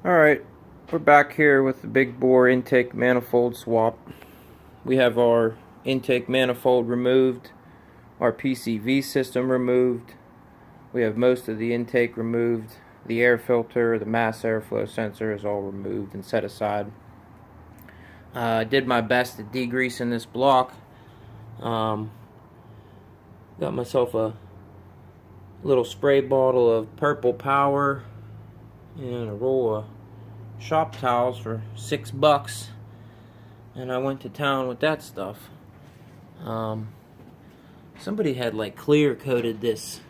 Alright, we're back here with the big bore intake manifold swap. We have our intake manifold removed, our PCV system removed, we have most of the intake removed, the air filter, the mass airflow sensor is all removed and set aside. I did my best to degrease in this block. Got myself a little spray bottle of purple power and a roll of shop towels for $6, and I went to town with that stuff. Somebody had like clear coated this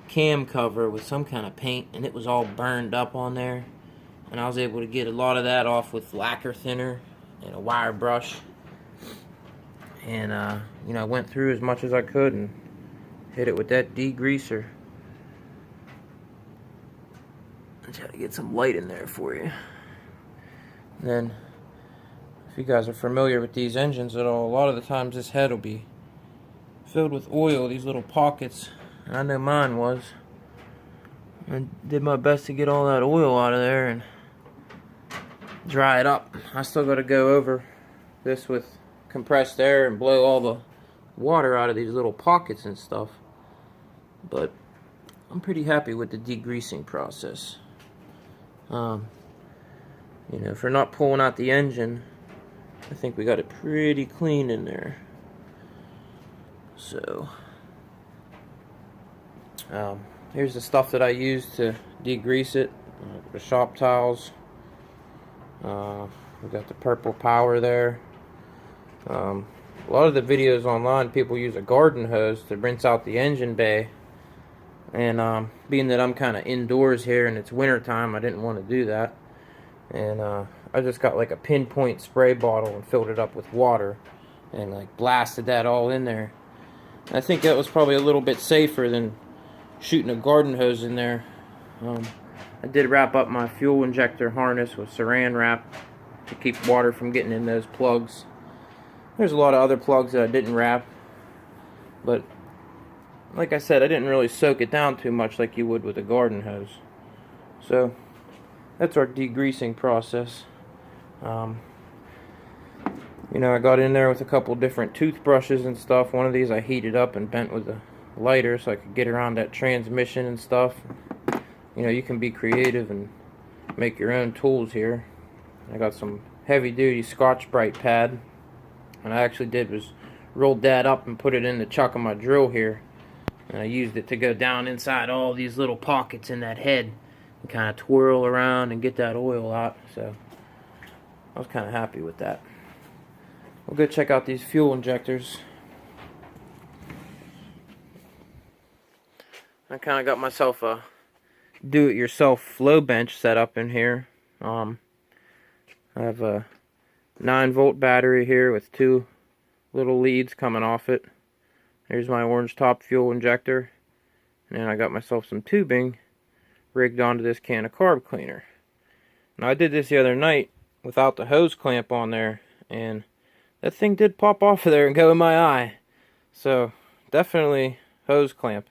cam cover with some kind of paint, and it was all burned up on there, and I was able to get a lot of that off with lacquer thinner and a wire brush, and I went through as much as I could and hit it with that degreaser. I'll try to get some light in there for you. And then, if you guys are familiar with these engines at all, a lot of the times this head will be filled with oil, these little pockets, and I know mine was. I did my best to get all that oil out of there and dry it up. I still got to go over this with compressed air and blow all the water out of these little pockets and stuff, but I'm pretty happy with the degreasing process. For not pulling out the engine, I think we got it pretty clean in there. So, here's the stuff that I use to degrease it. The shop towels. We got the purple power there. A lot of the videos online, people use a garden hose to rinse out the engine bay. And being that I'm kind of indoors here and it's winter time, I didn't want to do that. And I just got like a pinpoint spray bottle and filled it up with water and like blasted that all in there. I think that was probably a little bit safer than shooting a garden hose in there. I did wrap up my fuel injector harness with saran wrap to keep water from getting in those plugs. There's a lot of other plugs that I didn't wrap, but like I said, I didn't really soak it down too much like you would with a garden hose. So that's our degreasing process. I got in there with a couple different toothbrushes and stuff. One of these I heated up and bent with a lighter so I could get around that transmission and stuff. You can be creative and make your own tools here. I got some heavy-duty Scotch-Brite pad, and I actually did was rolled that up and put it in the chuck of my drill here, and I used it to go down inside all these little pockets in that head and kind of twirl around and get that oil out. So I was kind of happy with that. We'll go check out these fuel injectors. I kind of got myself a do-it-yourself flow bench set up in here. I have a 9-volt battery here with 2 little leads coming off it. Here's my orange top fuel injector, and then I got myself some tubing rigged onto this can of carb cleaner. Now I did this the other night without the hose clamp on there, and that thing did pop off of there and go in my eye. So definitely hose clamp.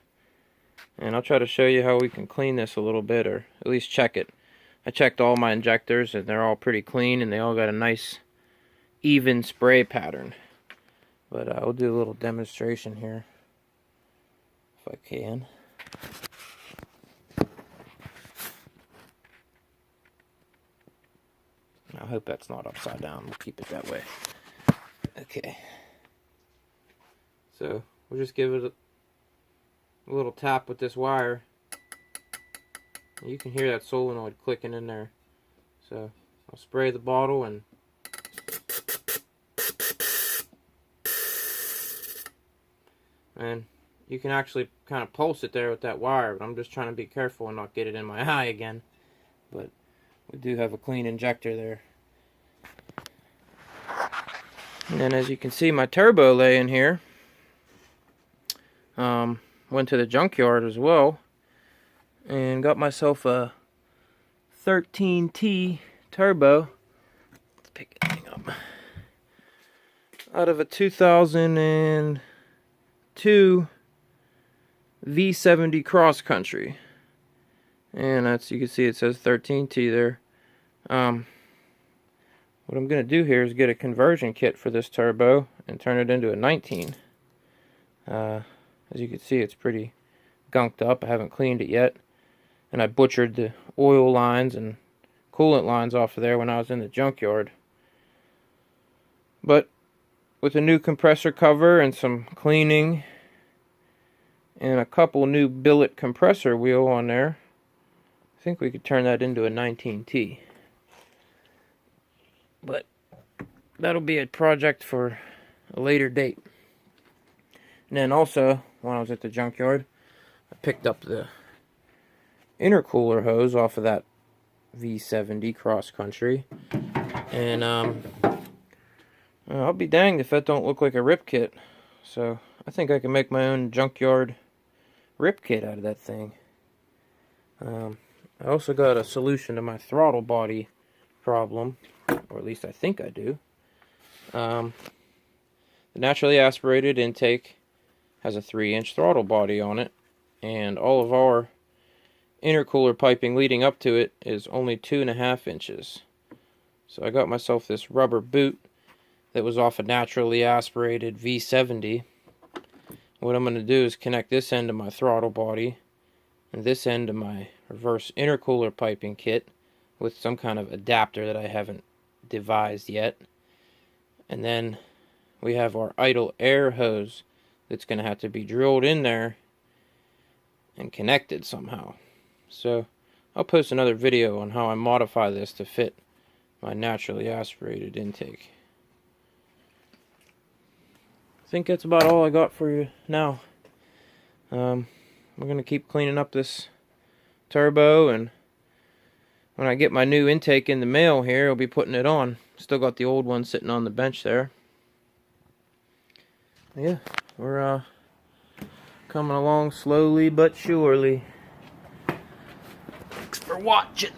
And I'll try to show you how we can clean this a little bit, or at least check it. I checked all my injectors and they're all pretty clean, and they all got a nice even spray pattern. But I'll do a little demonstration here if I can. I hope that's not upside down. We'll keep it that way. Okay. So we'll just give it a little tap with this wire. You can hear that solenoid clicking in there. So I'll spray the bottle, and you can actually kind of pulse it there with that wire, but I'm just trying to be careful and not get it in my eye again. But we do have a clean injector there. And then, as you can see, my turbo lay in here. Went to the junkyard as well and got myself a 13T turbo. Let's pick it up. Out of a 2002 V70 cross country. And that's, you can see it says 13T there. What I'm going to do here is get a conversion kit for this turbo and turn it into a 19. As you can see, it's pretty gunked up. I haven't cleaned it yet. And I butchered the oil lines and coolant lines off of there when I was in the junkyard. But with a new compressor cover and some cleaning and a couple new billet compressor wheel on there, I think we could turn that into a 19T. But that'll be a project for a later date. And then also, when I was at the junkyard, I picked up the intercooler hose off of that V70 cross country. And I'll be danged if that don't look like a rip kit. So I think I can make my own junkyard rip kit out of that thing. I also got a solution to my throttle body problem, or at least I think I do. The naturally aspirated intake has a 3-inch throttle body on it, and all of our intercooler piping leading up to it is only 2.5 inches. So I got myself this rubber boot that was off a naturally aspirated V70. What I'm going to do is connect this end to my throttle body and this end to my reverse intercooler piping kit with some kind of adapter that I haven't devised yet. And then we have our idle air hose that's going to have to be drilled in there and connected somehow. So I'll post another video on how I modify this to fit my naturally aspirated intake. I think that's about all I got for you now. We're going to keep cleaning up this turbo, and when I get my new intake in the mail here, I'll be putting it on. Still got the old one sitting on the bench there. Yeah, we're coming along slowly but surely. Thanks for watching.